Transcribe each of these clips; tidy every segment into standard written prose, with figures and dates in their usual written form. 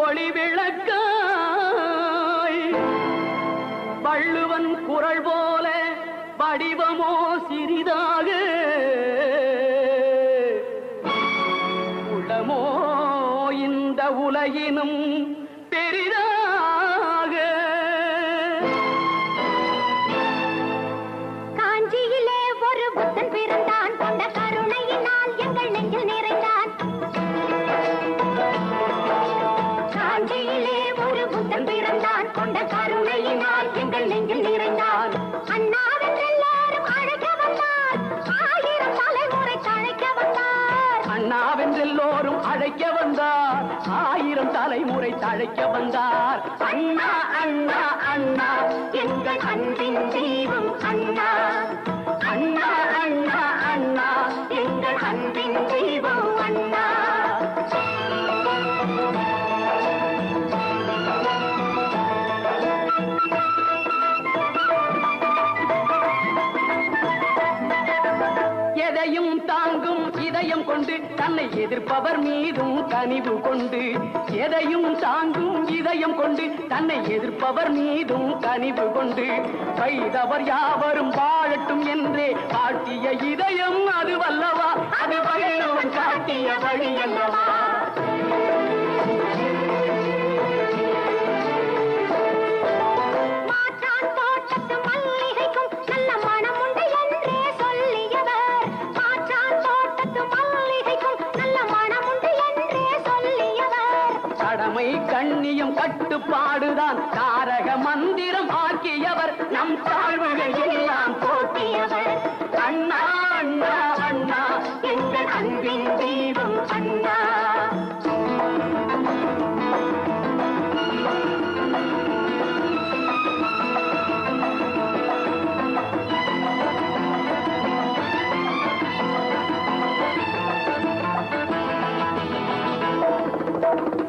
ஒளி விளக்காய் வள்ளுவன் குரல் போல வடிவமோ சிறிதாக உளமோ இந்த உலகினும் பெரிதாக. காஞ்சியிலே ஒரு புத்தன் பிறந்தான், கொண்ட கருணையினால் எங்கள் நெஞ்சில் நிறைந்தான். காஞ்சியிலே ஒரு புத்தன் பிறந்தான், கொண்ட கருணையினால் எங்கள் நெஞ்சில் நிறைந்தான். அண்ணாவென்றெல்லாரும் அழைக்க வந்தார், ஆயிரம் தலைமுறை தழைக்க வந்தார். அண்ணாவென்றெல்லோரும் அழைக்க வந்தார், ஆயிரம் தலைமுறை தழைக்க வந்தார். அண்ணா அண்ணா அண்ணா எங்கள் அன்பின் தெய்வம் அண்ணா. அண்ணா அண்ணா அண்ணா எங்கள் அன்பின் தெய்வம் அண்ணா. எதையும் தாங்கும் இதயம் கொண்டு தன்னை எதிர்ப்பவர் மீதும் கனிவு கொண்டு, எதையும் தாங்கும் இதயம் கொண்டு தன்னை எதிர்ப்பவர் மீதும் கனிவு கொண்டு, வைதவர் யாவரும் வாழட்டும் என்றே காட்டிய இதயம் அது வல்லவா, அது வள்ளுவன் காட்டிய வழி அல்லவா. மாற்றான் தோட்டத்து மல்லிகைக்கும் நல்ல மனம் உண்டு என்றே சொல்லியவர். மாற்றான் தோட்டத்து மல்லிகைக்கும் நல்ல மனம் உண்டு என்றே சொல்லியவர். கடமை கண்ணியம் கட்டுப்பாடுதான் தாரக மந்திரம் ஆக்கியவர், நம் தாழ்வுகள் எல்லாம் போக்கியவர். அண்ணா அண்ணா அண்ணா எங்கள் அன்பின் தெய்வம் அண்ணா.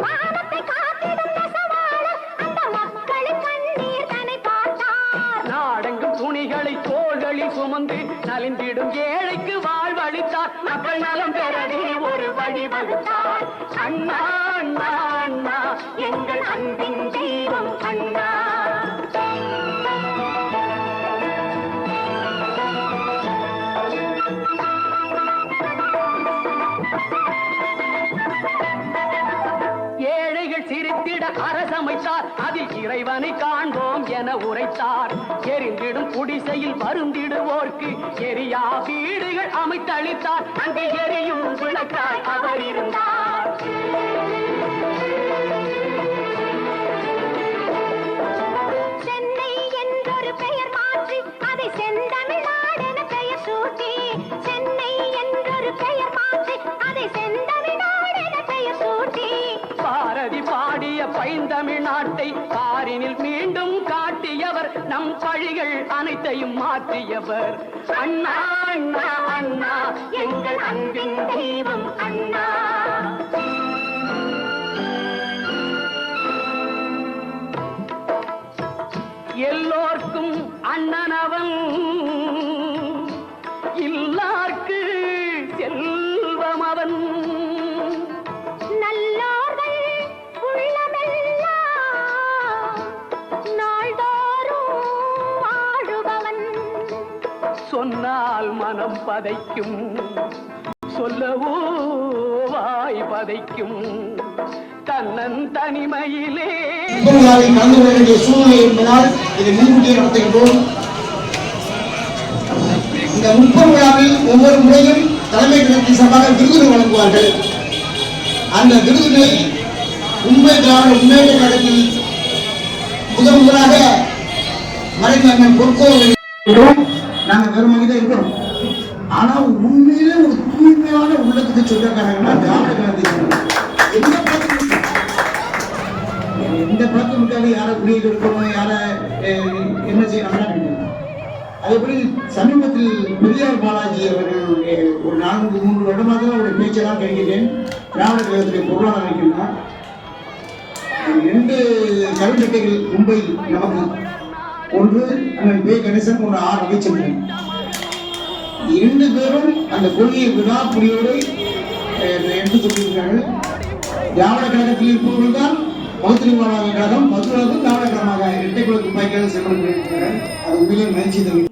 வானத்தை காத்திடும் நெசவாளர் அந்த மக்களின் கண்ணீர் தன்னை பார்த்தார். நாடெங்கும் துணிகளை தோள்களில் சுமந்து நலிந்திடும் ஏழைக்கு வாழ்வளித்தார், மக்கள் நலம் பெறவே ஒரு வழி வகுத்தார். அண்ணா அண்ணா அண்ணா எங்கள் அன்பின் தெய்வம் அண்ணா. ஏழைகள் சிரித்திட அரசமைத்தார், அதில் இறைவனை காண்போம் என உரைத்தார். எரிந்திடும் குடிசையில் வருந்திடுவோர்க்கு எரியா வீடுகள் அமைத்தளித்தார், அங்கு எரியும் விளக்காய் அவர் இருந்தார். சென்னை என்றொரு பெயர் மாற்றி அதை செந்தமிழ்நாடு என பெயர் சூட்டி. சென்னை என்றொரு பெயர் மாற்றி அதை செந்தமிழ்நாடு என பெயர் சூட்டி. பாரதி பாடிய பைந்தமிழ்நாட்டை பாரினில் மீண்டும் காட்டியவர், நம் பழிகள் அனைத்தையும் மாற்றியவர். அண்ணா அண்ணா அண்ணா எங்கள் அன்பின் தெய்வம் அண்ணா. எல்லோர்க்கும் அண்ணனவன், இல்லார்க்கு செல்வம் அவன். நல்லோர்கள் உள்ளமெல்லாம் நாள்தோறும் வாழுபவன். சொன்னால் மனம் பதைக்கும், சொல்லவோ வாய் பதைக்கும், தன்னன் தனிமையிலே கலந்து கொள்ள வேண்டிய சூழ்நிலை என்பதால் இதை முன்கூட்டியே நடத்துகின்றோம். இந்த 30 விழாவில் ஒவ்வொரு முறையும் தலைமை கழகத்தின் சார்பாக விருதுகள் வழங்குவார்கள். அந்த விருதுகளை உண்மை திராவிட முன்னேற்ற கழகத்தில் முதலாக மறைந்த பொற்கோவில் நாங்கள் வெறுமனே இருக்கிறோம். ஆனால் உண்மையிலே ஒரு தூய்மையான உள்ளத்துக்கு சொந்தக்காரங்கன்னா திராவிட கழகத்தில் எந்த பழக்கம் இருக்காது, யாரை குடியில் இருக்கணும், யாரை என்ன செய்யணும். அதேபடி சமீபத்தில் பெரியார் பாலாஜி அவர்கள் ஒரு 4-3 வருடமாக அவருடைய பேச்செல்லாம் கேட்கிறேன். திராவிட கழகத்துடைய பொருளாதார வைக்கின்றார். 2 கல்வெட்டைகள் மும்பையில் நமக்கு, ஒன்று அண்ணன் பே கணேசன், ஒரு ஆர் ரவிச்சந்திரன். 2 பேரும் அந்த கொள்கையை விடாப்புரியோடு எடுத்து சொல்லியிருக்கிறார்கள். திராவிட கழகத்தில் இருப்பவர்கள் தான் பகுத்தறிவு மாணவர் கழகம் 11வது நாடகமாக இரட்டை குழு துப்பாக்கியால் செயல்படுகிறார். அது உண்மையிலே மகிழ்ச்சி தெரிவிக்கும்.